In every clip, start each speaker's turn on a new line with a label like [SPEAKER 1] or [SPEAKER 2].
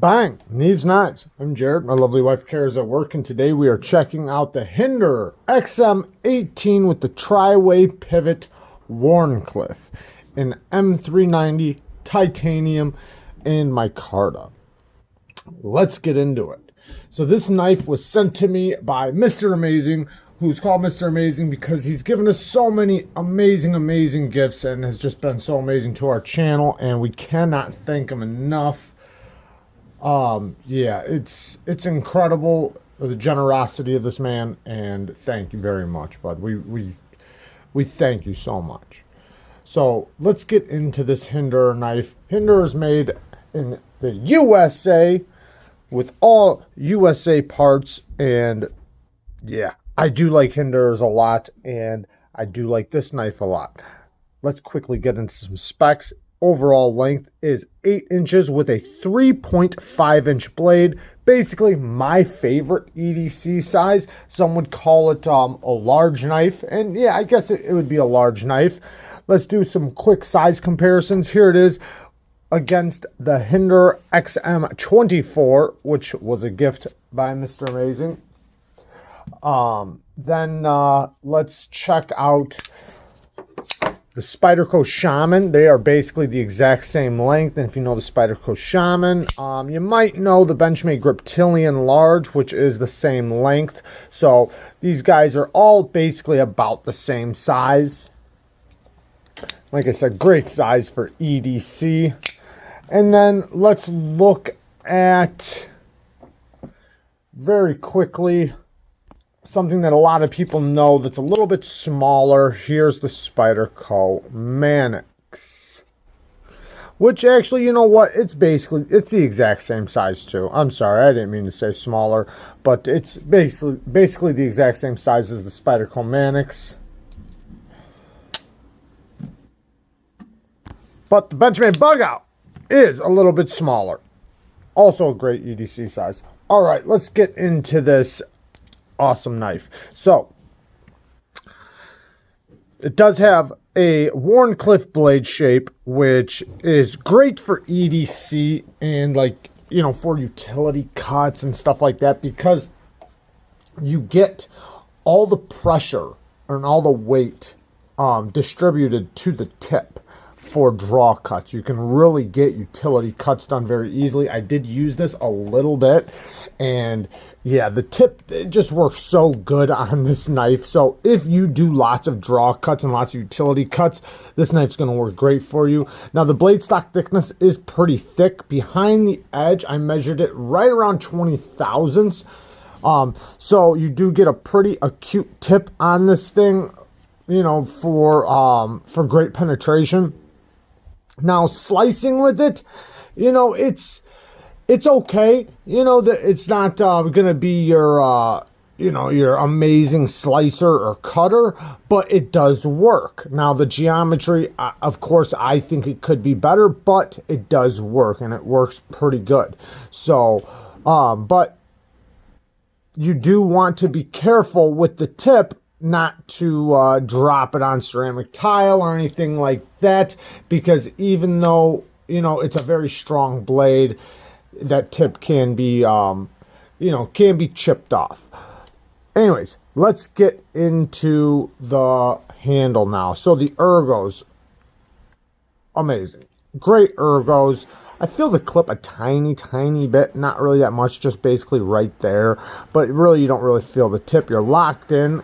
[SPEAKER 1] Bang! Neeves knives. I'm Jared. My lovely wife Kara is at work, and today we are checking out the Hinderer Xm18 with the tri-way pivot Wharncliffe in M390 titanium and micarta. Let's get into it. So this knife was sent to me by Mr. Amazing, who's called Mr. Amazing because he's given us so many amazing gifts and has just been so amazing to our channel, and we cannot thank him enough. Yeah, it's incredible, the generosity of this man, and thank you very much, bud. We thank you so much. So let's get into this Hinderer knife. Hinderer is made in the USA with all USA parts, and yeah, I do like Hinderers a lot, and I do like this knife a lot. Let's quickly get into some specs. Overall length is 8 inches with a 3.5 inch blade. Basically my favorite EDC size. Some would call it a large knife, and yeah, I guess it would be a large knife. Let's do some quick size comparisons. Here it is against the Hinderer Xm18, which was a gift by Mr. Amazing. Then let's check out the Spyderco Shaman. They are basically the exact same length. And if you know the Spyderco Shaman, you might know the Benchmade Griptilian Large, which is the same length. So these guys are all basically about the same size. Like I said, great size for EDC. And then let's look at, very quickly, something that a lot of people know that's a little bit smaller. Here's the Spyderco Manix, which actually, you know what, it's the exact same size too. I'm sorry, I didn't mean to say smaller, but it's basically the exact same size as the Spyderco Manix. But the Benchmade Bug Out is a little bit smaller. Also a great EDC size. All right, let's get into this awesome knife. So it does have a Wharncliffe blade shape, which is great for EDC and, like, you know, for utility cuts and stuff like that, because you get all the pressure and all the weight distributed to the tip for draw cuts. You can really get utility cuts done very easily. I did use this a little bit, and yeah, the tip, it just works so good on this knife. So if you do lots of draw cuts and lots of utility cuts, this knife's going to work great for you. Now, the blade stock thickness is pretty thick. Behind the edge, I measured it right around 20 thousandths. So you do get a pretty acute tip on this thing, you know, for great penetration. Now, slicing with it, you know, it's okay. You know, that it's not gonna be your you know, your amazing slicer or cutter, but it does work. Now, the geometry, of course, I think it could be better, but it does work, and it works pretty good. So, but you do want to be careful with the tip, not to drop it on ceramic tile or anything like that, because even though, you know, it's a very strong blade, that tip can be, you know, can be chipped off. Anyways, let's get into the handle now. So the ergos, amazing. Great ergos. I feel the clip a tiny bit, not really that much, just basically right there. But really, you don't really feel the tip. You're locked in.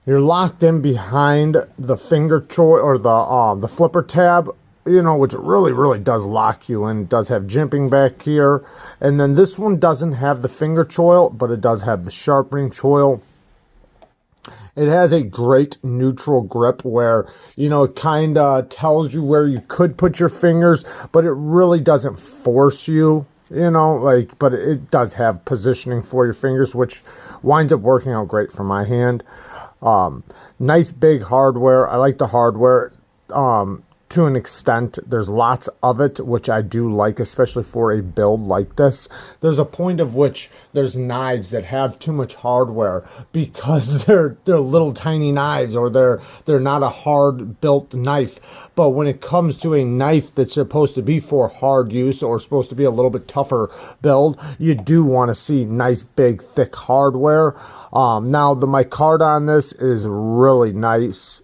[SPEAKER 1] You're locked in behind the finger choil, or the flipper tab, you know, which really does lock you in. It does have jimping back here. And then this one doesn't have the finger choil, but it does have the sharpening choil. It has a great neutral grip where, you know, it kind of tells you where you could put your fingers, but it really doesn't force you, you know, like, but it does have positioning for your fingers, which winds up working out great for my hand. Nice big hardware. I like the hardware. to an extent. There's lots of it, which I do like, especially for a build like this. There's a point of which there's knives that have too much hardware because they're little tiny knives, or they're not a hard built knife. But when it comes to a knife that's supposed to be for hard use, or supposed to be a little bit tougher build, you do want to see nice, big, thick hardware. Now the micarta on this is really nice.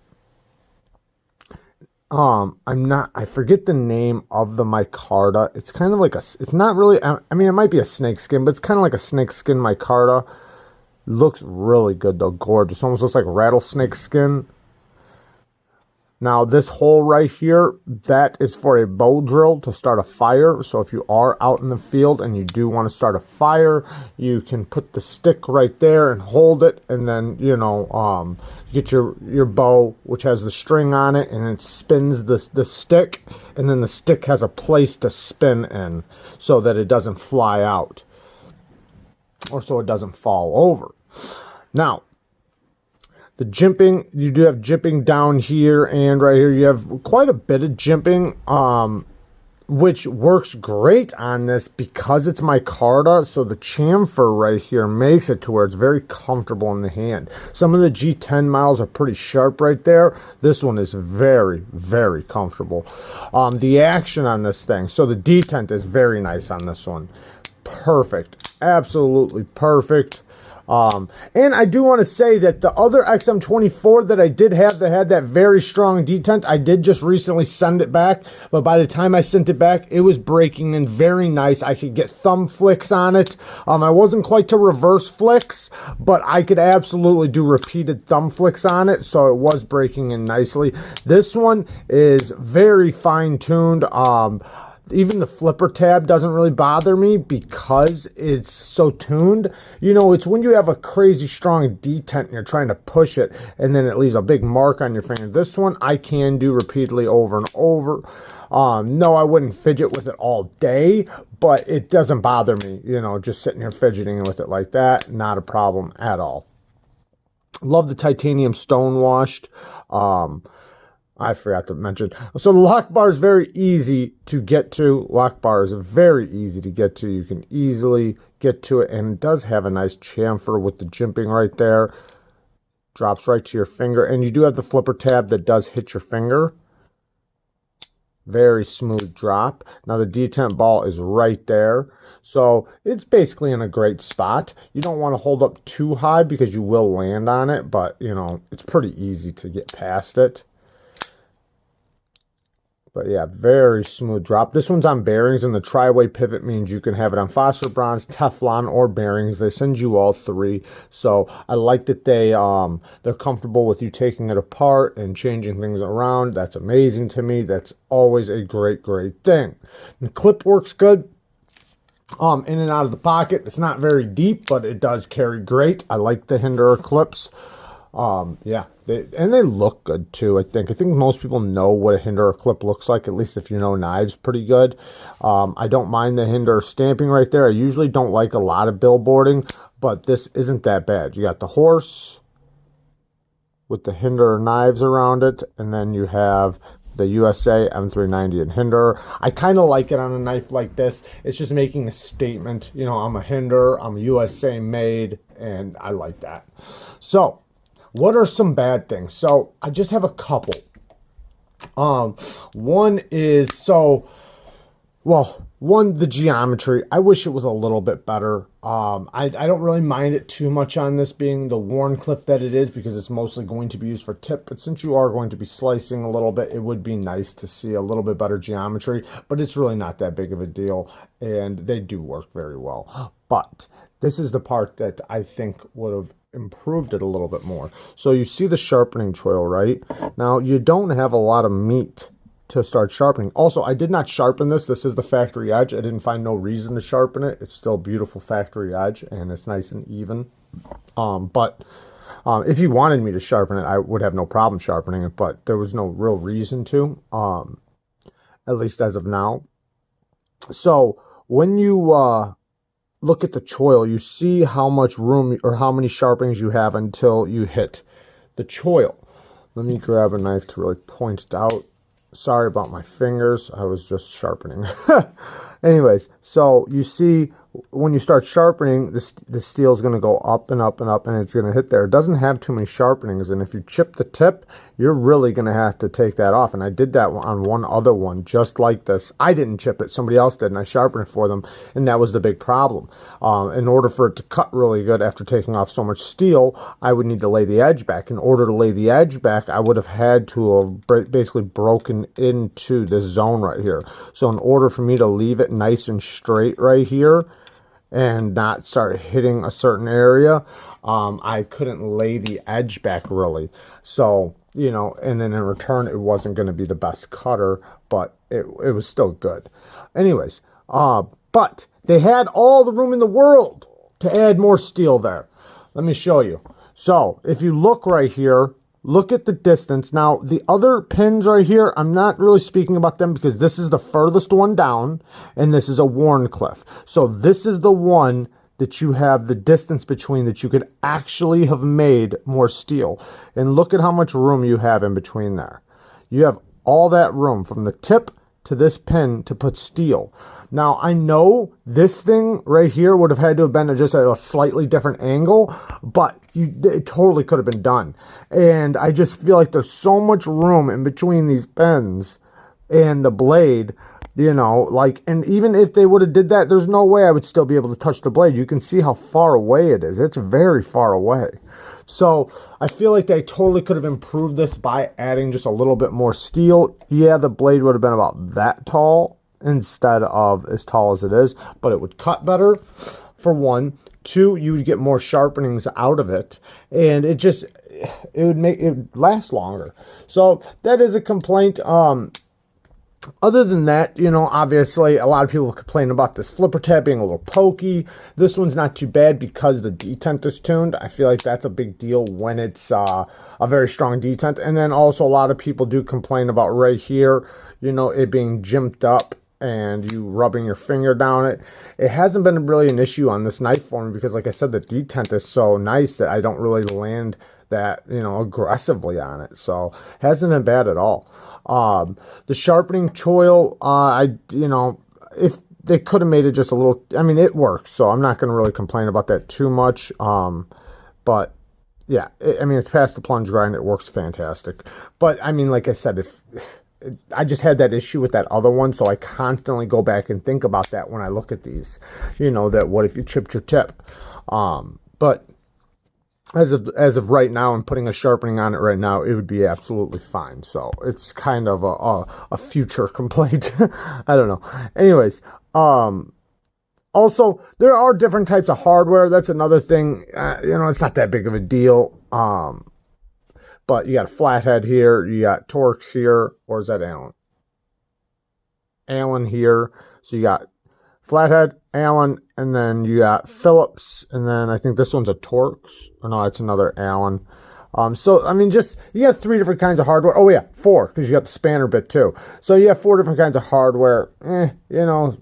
[SPEAKER 1] I forget the name of the micarta. It's kind of like it's not really, I mean, it might be a snakeskin, but it's kind of like a snakeskin micarta. Looks really good though, gorgeous. Almost looks like rattlesnake skin. Now this hole right here, that is for a bow drill to start a fire. So if you are out in the field and you do want to start a fire, you can put the stick right there and hold it, and then, you know, get your bow, which has the string on it, and it spins the stick, and then the stick has a place to spin in so that it doesn't fly out, or so it doesn't fall over. Now, the jimping, you do have jimping down here and right here. You have quite a bit of jimping, which works great on this because it's micarta. So the chamfer right here makes it to where it's very comfortable in the hand. Some of the G10 models are pretty sharp right there. This one is very, very comfortable. The action on this thing, so the detent is very nice on this one. Perfect. Absolutely perfect. And I do want to say that the other XM24 that I did have that had that very strong detent, I did just recently send it back, but by the time I sent it back, it was breaking in very nice. I could get thumb flicks on it. I wasn't quite to reverse flicks, but I could absolutely do repeated thumb flicks on it, so it was breaking in nicely. This one is very fine-tuned. Even the flipper tab doesn't really bother me because it's so tuned. You know, it's when you have a crazy strong detent and you're trying to push it and then it leaves a big mark on your finger. This one I can do repeatedly over and over. No, I wouldn't fidget with it all day, but it doesn't bother me, you know, just sitting here fidgeting with it like that. Not a problem at all. Love the titanium stone washed. I forgot to mention. So the lock bar is very easy to get to. Lock bar is very easy to get to. You can easily get to it, and it does have a nice chamfer with the jimping right there. Drops right to your finger, and you do have the flipper tab that does hit your finger. Very smooth drop. Now the detent ball is right there. So it's basically in a great spot. You don't want to hold up too high because you will land on it, but you know, it's pretty easy to get past it. But yeah, very smooth drop. This one's on bearings, and the tri-way pivot means you can have it on phosphor bronze, Teflon, or bearings. They send you all three. So I like that they're comfortable with you taking it apart and changing things around. That's amazing to me. That's always a great, great thing. The clip works good. In and out of the pocket. It's not very deep, but it does carry great. I like the Hinderer clips. Yeah, they look good too. I think most people know what a Hinderer clip looks like, at least if you know knives pretty good. I don't mind the Hinderer stamping right there. I usually don't like a lot of billboarding, but this isn't that bad. You got the horse with the Hinderer knives around it, and then you have the USA M390 and Hinderer. I kind of like it on a knife like this. It's just making a statement. You know, I'm a Hinderer, I'm USA made, and I like that. So what are some bad things? So I just have a couple. One is, the geometry. I wish it was a little bit better. I don't really mind it too much on this being the Wharncliffe that it is, because it's mostly going to be used for tip. But since you are going to be slicing a little bit, it would be nice to see a little bit better geometry. But it's really not that big of a deal, and they do work very well. But this is the part that I think would have improved it a little bit more. So you see the sharpening choil, right? Now you don't have a lot of meat to start sharpening. Also, I did not sharpen this. This is the factory edge. I didn't find no reason to sharpen it. It's still beautiful factory edge, and it's nice and even. But if you wanted me to sharpen it, I would have no problem sharpening it, but there was no real reason to, at least as of now. So when you look at the choil, you see how much room or how many sharpenings you have until you hit the choil. Let me grab a knife to really point it out. Sorry about my fingers. I was just sharpening. Anyways, so you see when you start sharpening, the steel is going to go up and up and up, and it's going to hit there. It doesn't have too many sharpenings, and if you chip the tip, you're really going to have to take that off. And I did that on one other one, just like this. I didn't chip it. Somebody else did, and I sharpened it for them, and that was the big problem. In order for it to cut really good after taking off so much steel, I would need to lay the edge back. In order to lay the edge back, I would have had to have basically broken into this zone right here. So in order for me to leave it nice and straight right here and not start hitting a certain area, I couldn't lay the edge back really. So, you know, and then in return, it wasn't going to be the best cutter, but it was still good. Anyways, but they had all the room in the world to add more steel there. Let me show you. So if you look right here, look at the distance. Now, the other pins right here, I'm not really speaking about them because this is the furthest one down, and this is a Wharncliffe. So this is the one that you have the distance between that you could actually have made more steel. And look at how much room you have in between there. You have all that room from the tip to this pin to put steel. Now, I know this thing right here would have had to have been just at a slightly different angle, but it totally could have been done. And I just feel like there's so much room in between these pins and the blade, you know, like, and even if they would have did that, there's no way I would still be able to touch the blade. You can see how far away it is. It's very far away. So I feel like they totally could have improved this by adding just a little bit more steel. Yeah, the blade would have been about that tall instead of as tall as it is, but it would cut better, for one. Two, you would get more sharpenings out of it, and it would make it last longer. So that is a complaint. Other than that, you know, obviously a lot of people complain about this flipper tab being a little pokey. This one's not too bad because the detent is tuned. I feel like that's a big deal when it's a very strong detent. And then also a lot of people do complain about right here, you know, it being jimped up and you rubbing your finger down it. It hasn't been really an issue on this knife for me because, like I said, the detent is so nice that I don't really land that, you know, aggressively on it. So it hasn't been bad at all. The sharpening choil, you know, if they could have made it just a little, I mean, it works, so I'm not going to really complain about that too much. But yeah, I mean, it's past the plunge grind. It works fantastic. But I mean, like I said, I just had that issue with that other one, so I constantly go back and think about that when I look at these, you know, that what if you chipped your tip? But as of right now, and putting a sharpening on it right now, it would be absolutely fine. So it's kind of a future complaint. I don't know. Anyways, also there are different types of hardware. That's another thing. You know, it's not that big of a deal. But you got a flathead here. You got Torx here. Or is that Allen? Allen here. So you got flathead, Allen, and then you got Phillips, and then I think this one's a Torx. Or no, it's another Allen. So, I mean, just, you got 3 different kinds of hardware. Oh, yeah, 4, because you got the spanner bit, too. So, you have 4 different kinds of hardware. You know,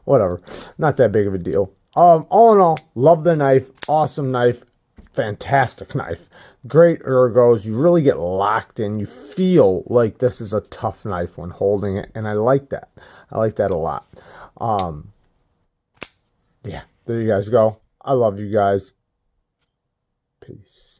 [SPEAKER 1] whatever. Not that big of a deal. All in all, love the knife. Awesome knife. Fantastic knife. Great ergos. You really get locked in. You feel like this is a tough knife when holding it, and I like that. I like that a lot. Yeah, there you guys go. I love you guys. Peace.